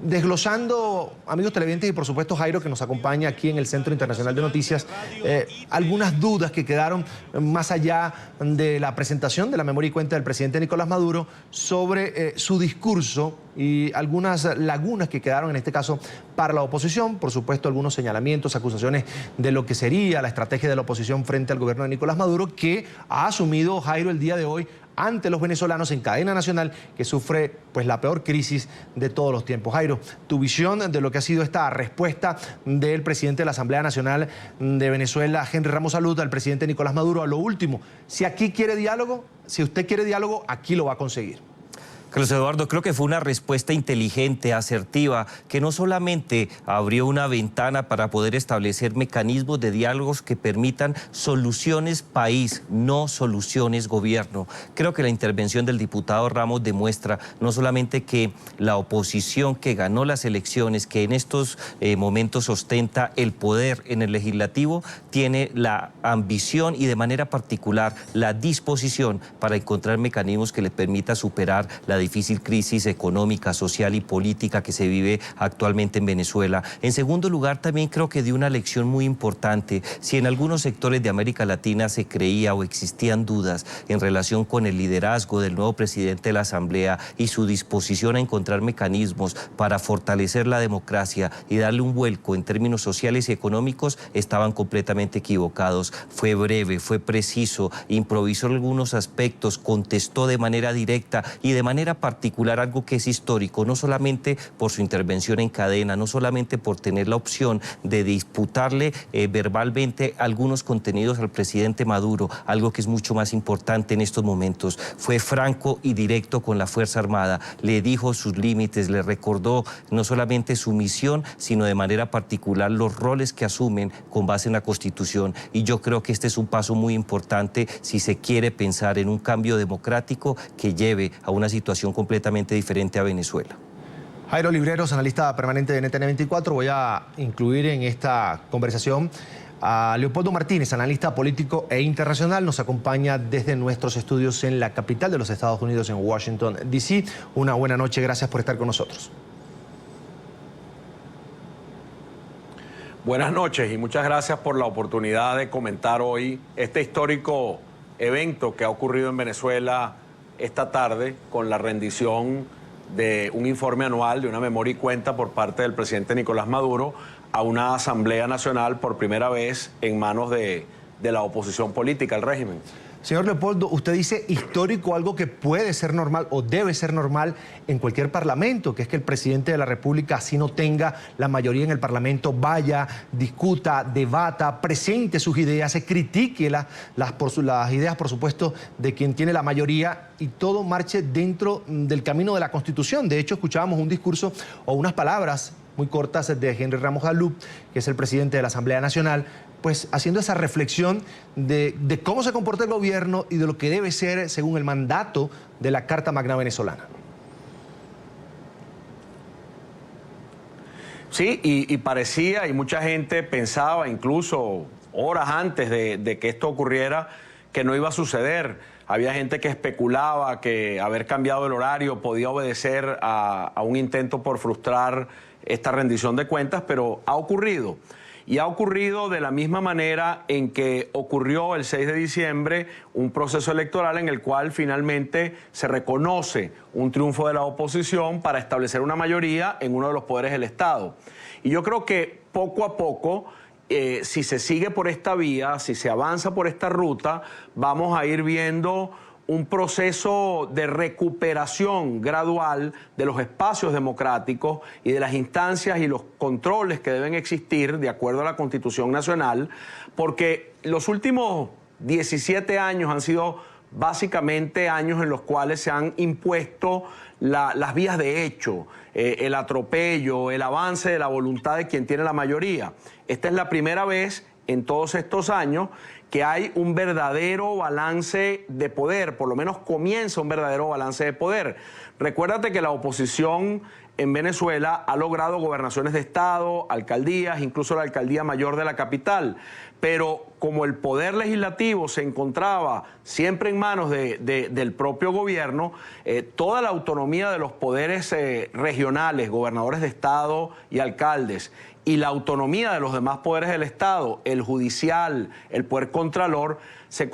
desglosando, amigos televidentes y por supuesto Jairo, que nos acompaña aquí en el Centro Internacional de Noticias, algunas dudas que quedaron más allá de la presentación de la memoria y cuenta del presidente Nicolás Maduro sobre su discurso y algunas lagunas que quedaron en este caso para la oposición, por supuesto algunos señalamientos, acusaciones de lo que sería la estrategia de la oposición frente al gobierno de Nicolás Maduro, que ha asumido Jairo el día de hoy ante los venezolanos en cadena nacional, que sufre pues la peor crisis de todos los tiempos. Jairo, tu visión de lo que ha sido esta respuesta del presidente de la Asamblea Nacional de Venezuela, Henry Ramos Salud, al presidente Nicolás Maduro, a lo último. Si aquí quiere diálogo, si usted quiere diálogo, aquí lo va a conseguir. Carlos Eduardo, creo que fue una respuesta inteligente, asertiva, que no solamente abrió una ventana para poder establecer mecanismos de diálogos que permitan soluciones país, no soluciones gobierno. Creo que la intervención del diputado Ramos demuestra no solamente que la oposición que ganó las elecciones, que en estos momentos ostenta el poder en el legislativo, tiene la ambición y de manera particular la disposición para encontrar mecanismos que le permita superar la difícil crisis económica, social y política que se vive actualmente en Venezuela. En segundo lugar, también creo que dio una lección muy importante. Si en algunos sectores de América Latina se creía o existían dudas en relación con el liderazgo del nuevo presidente de la Asamblea y su disposición a encontrar mecanismos para fortalecer la democracia y darle un vuelco en términos sociales y económicos, estaban completamente equivocados. Fue breve, fue preciso, improvisó algunos aspectos, contestó de manera directa y de manera particular algo que es histórico, no solamente por su intervención en cadena, no solamente por tener la opción de disputarle verbalmente algunos contenidos al presidente Maduro, algo que es mucho más importante en estos momentos. Fue franco y directo con la Fuerza Armada, le dijo sus límites, le recordó no solamente su misión, sino de manera particular los roles que asumen con base en la Constitución. Y yo creo que este es un paso muy importante si se quiere pensar en un cambio democrático que lleve a una situación completamente diferente a Venezuela. Jairo Libreros, analista permanente de NTN24, voy a incluir en esta conversación a Leopoldo Martínez, analista político e internacional, nos acompaña desde nuestros estudios en la capital de los Estados Unidos, en Washington, D.C. Una buena noche, gracias por estar con nosotros. Buenas noches y muchas gracias por la oportunidad de comentar hoy este histórico evento que ha ocurrido en Venezuela esta tarde con la rendición de un informe anual, de una memoria y cuenta por parte del presidente Nicolás Maduro a una Asamblea Nacional por primera vez en manos de la oposición política al régimen. Señor Leopoldo, usted dice histórico, algo que puede ser normal o debe ser normal en cualquier parlamento, que es que el presidente de la República, así no tenga la mayoría en el parlamento, vaya, discuta, debata, presente sus ideas, se critique las ideas, por supuesto, de quien tiene la mayoría y todo marche dentro del camino de la Constitución. De hecho, escuchábamos un discurso o unas palabras muy cortas de Henry Ramos Salud, que es el presidente de la Asamblea Nacional, pues haciendo esa reflexión de cómo se comporta el gobierno y de lo que debe ser según el mandato de la Carta Magna venezolana. Sí, y parecía, y mucha gente pensaba, incluso horas antes de que esto ocurriera, que no iba a suceder. Había gente que especulaba que haber cambiado el horario podía obedecer a un intento por frustrar esta rendición de cuentas, pero ha ocurrido. Y ha ocurrido de la misma manera en que ocurrió el 6 de diciembre un proceso electoral en el cual finalmente se reconoce un triunfo de la oposición para establecer una mayoría en uno de los poderes del Estado. Y yo creo que poco a poco, si se sigue por esta vía, si se avanza por esta ruta, vamos a ir viendo un proceso de recuperación gradual de los espacios democráticos y de las instancias y los controles que deben existir de acuerdo a la Constitución Nacional, porque los últimos 17 años han sido básicamente años en los cuales se han impuesto las vías de hecho, el atropello, el avance de la voluntad de quien tiene la mayoría. Esta es la primera vez en todos estos años que hay un verdadero balance de poder, por lo menos comienza un verdadero balance de poder. Recuérdate que la oposición en Venezuela ha logrado gobernaciones de Estado, alcaldías, incluso la alcaldía mayor de la capital, pero como el poder legislativo se encontraba siempre en manos del propio gobierno, toda la autonomía de los poderes regionales, gobernadores de estado y alcaldes, y la autonomía de los demás poderes del Estado, el judicial, el poder contralor, se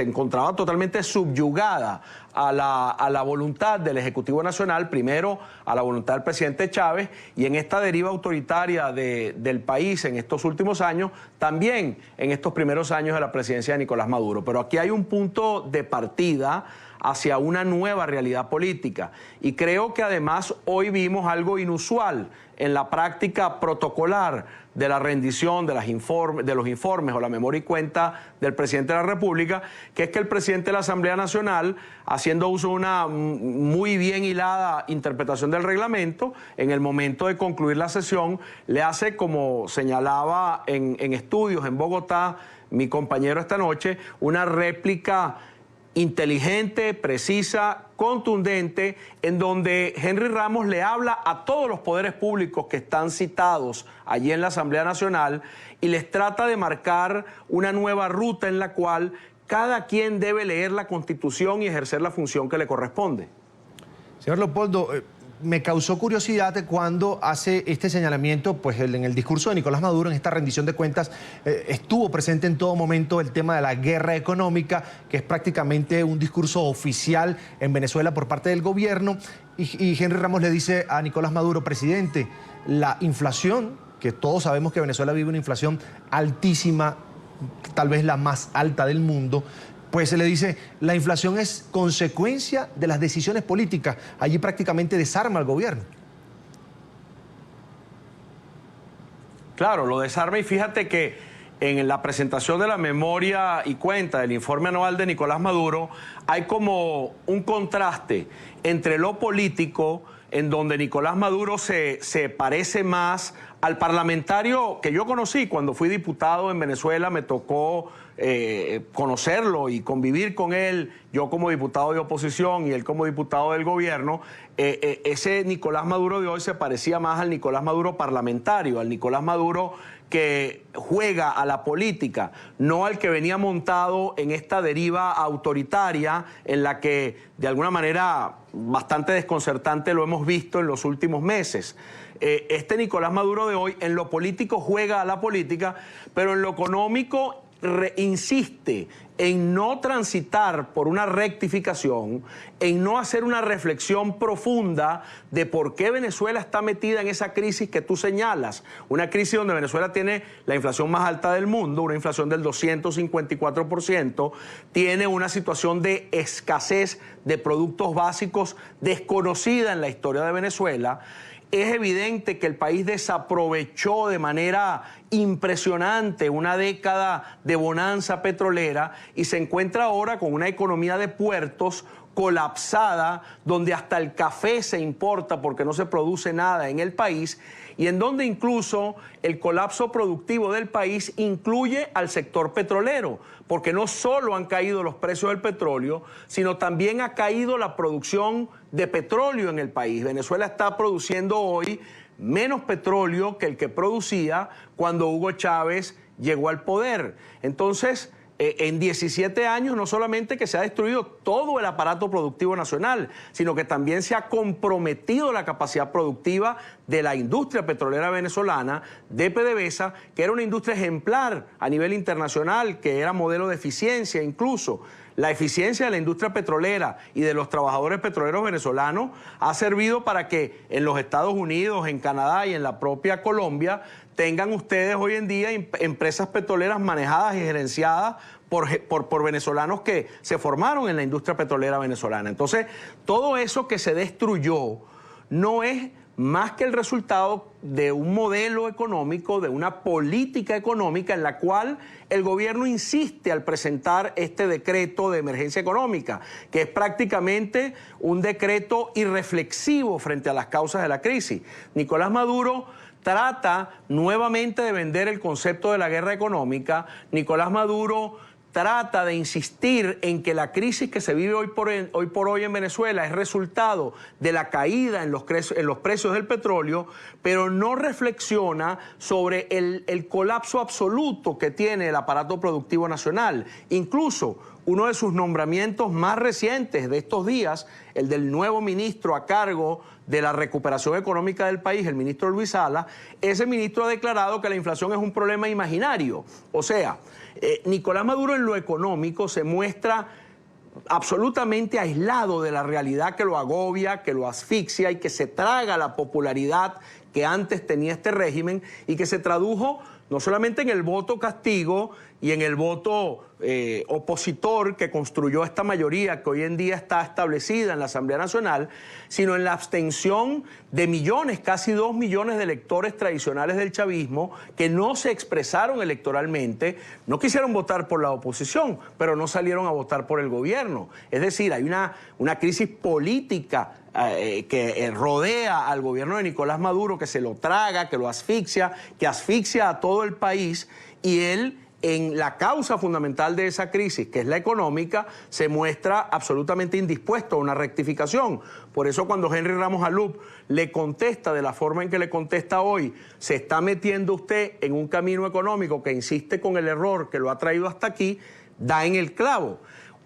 encontraba totalmente subyugada a la voluntad del Ejecutivo Nacional, primero a la voluntad del presidente Chávez, y en esta deriva autoritaria del país en estos últimos años, también en estos primeros años de la presidencia de Nicolás Maduro. Pero aquí hay un punto de partida hacia una nueva realidad política. Y creo que además hoy vimos algo inusual en la práctica protocolar de la rendición de los informes o la memoria y cuenta del presidente de la República, que es que el presidente de la Asamblea Nacional, haciendo uso de una muy bien hilada interpretación del reglamento, en el momento de concluir la sesión, le hace, como señalaba en estudios en Bogotá mi compañero esta noche, una réplica inteligente, precisa, contundente, en donde Henry Ramos le habla a todos los poderes públicos que están citados allí en la Asamblea Nacional y les trata de marcar una nueva ruta en la cual cada quien debe leer la Constitución y ejercer la función que le corresponde. Señor Leopoldo, me causó curiosidad cuando hace este señalamiento, pues en el discurso de Nicolás Maduro, en esta rendición de cuentas, estuvo presente en todo momento el tema de la guerra económica, que es prácticamente un discurso oficial en Venezuela por parte del gobierno, y Henry Ramos le dice a Nicolás Maduro: presidente, la inflación, que todos sabemos que Venezuela vive una inflación altísima, tal vez la más alta del mundo, pues se le dice, la inflación es consecuencia de las decisiones políticas. Allí prácticamente desarma al gobierno. Claro, lo desarma, y fíjate que en la presentación de la memoria y cuenta del informe anual de Nicolás Maduro hay como un contraste entre lo político, en donde Nicolás Maduro se parece más al parlamentario que yo conocí cuando fui diputado en Venezuela. Me tocó conocerlo y convivir con él, yo como diputado de oposición y él como diputado del gobierno. Ese Nicolás Maduro de hoy se parecía más al Nicolás Maduro parlamentario, al Nicolás Maduro que juega a la política, no al que venía montado en esta deriva autoritaria en la que de alguna manera bastante desconcertante lo hemos visto en los últimos meses. Este Nicolás Maduro de hoy en lo político juega a la política, pero en lo económico insiste en no transitar por una rectificación, en no hacer una reflexión profunda de por qué Venezuela está metida en esa crisis que tú señalas. Una crisis donde Venezuela tiene la inflación más alta del mundo, una inflación del 254%, tiene una situación de escasez de productos básicos desconocida en la historia de Venezuela. Es evidente que el país desaprovechó de manera impresionante una década de bonanza petrolera y se encuentra ahora con una economía de puertos colapsada, donde hasta el café se importa porque no se produce nada en el país, y en donde incluso el colapso productivo del país incluye al sector petrolero, porque no solo han caído los precios del petróleo, sino también ha caído la producción de petróleo en el país. Venezuela está produciendo hoy menos petróleo que el que producía cuando Hugo Chávez llegó al poder. Entonces, en 17 años no solamente que se ha destruido todo el aparato productivo nacional, sino que también se ha comprometido la capacidad productiva de la industria petrolera venezolana, de PDVSA, que era una industria ejemplar a nivel internacional, que era modelo de eficiencia incluso. La eficiencia de la industria petrolera y de los trabajadores petroleros venezolanos ha servido para que en los Estados Unidos, en Canadá y en la propia Colombia tengan ustedes hoy en día empresas petroleras manejadas y gerenciadas por venezolanos que se formaron en la industria petrolera venezolana. Entonces, todo eso que se destruyó no es más que el resultado de un modelo económico, de una política económica en la cual el gobierno insiste al presentar este decreto de emergencia económica, que es prácticamente un decreto irreflexivo frente a las causas de la crisis. Nicolás Maduro trata nuevamente de vender el concepto de la guerra económica. Nicolás Maduro trata de insistir en que la crisis que se vive hoy por hoy en Venezuela es resultado de la caída en los precios del petróleo, pero no reflexiona sobre el colapso absoluto que tiene el aparato productivo nacional. Incluso uno de sus nombramientos más recientes de estos días, el del nuevo ministro a cargo de la recuperación económica del país, el ministro Luis Salas, ese ministro ha declarado que la inflación es un problema imaginario. O sea, Nicolás Maduro en lo económico se muestra absolutamente aislado de la realidad que lo agobia, que lo asfixia y que se traga la popularidad que antes tenía este régimen y que se tradujo no solamente en el voto castigo y en el voto opositor que construyó esta mayoría que hoy en día está establecida en la Asamblea Nacional, sino en la abstención de millones, casi 2 millones de electores tradicionales del chavismo que no se expresaron electoralmente, no quisieron votar por la oposición, pero no salieron a votar por el gobierno. Es decir, hay una crisis política que rodea al gobierno de Nicolás Maduro, que se lo traga, que lo asfixia, que asfixia a todo el país, y él, en la causa fundamental de esa crisis, que es la económica, se muestra absolutamente indispuesto a una rectificación. Por eso cuando Henry Ramos Alup le contesta de la forma en que le contesta hoy, se está metiendo usted en un camino económico que insiste con el error que lo ha traído hasta aquí, da en el clavo.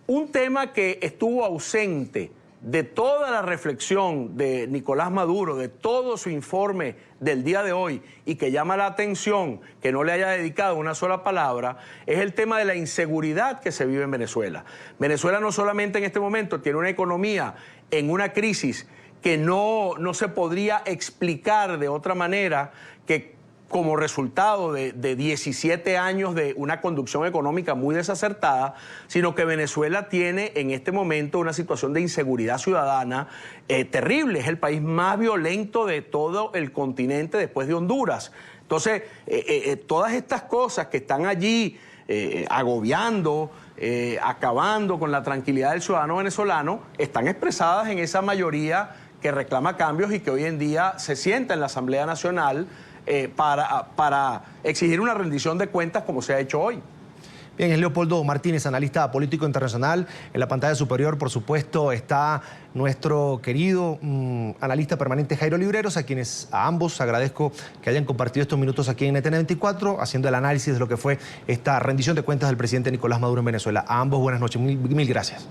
Un tema que estuvo ausente de toda la reflexión de Nicolás Maduro, de todo su informe del día de hoy, y que llama la atención que no le haya dedicado una sola palabra, es el tema de la inseguridad que se vive en Venezuela. Venezuela no solamente en este momento tiene una economía en una crisis que no se podría explicar de otra manera que como resultado de 17 años de una conducción económica muy desacertada, sino que Venezuela tiene en este momento una situación de inseguridad ciudadana terrible. Es el país más violento de todo el continente después de Honduras. Entonces, todas estas cosas que están allí agobiando, acabando con la tranquilidad del ciudadano venezolano, están expresadas en esa mayoría que reclama cambios y que hoy en día se sienta en la Asamblea Nacional para exigir una rendición de cuentas como se ha hecho hoy. Bien, es Leopoldo Martínez, analista político internacional. En la pantalla superior, por supuesto, está nuestro querido analista permanente Jairo Libreros, a ambos agradezco que hayan compartido estos minutos aquí en NTN24, haciendo el análisis de lo que fue esta rendición de cuentas del presidente Nicolás Maduro en Venezuela. A ambos buenas noches, mil gracias.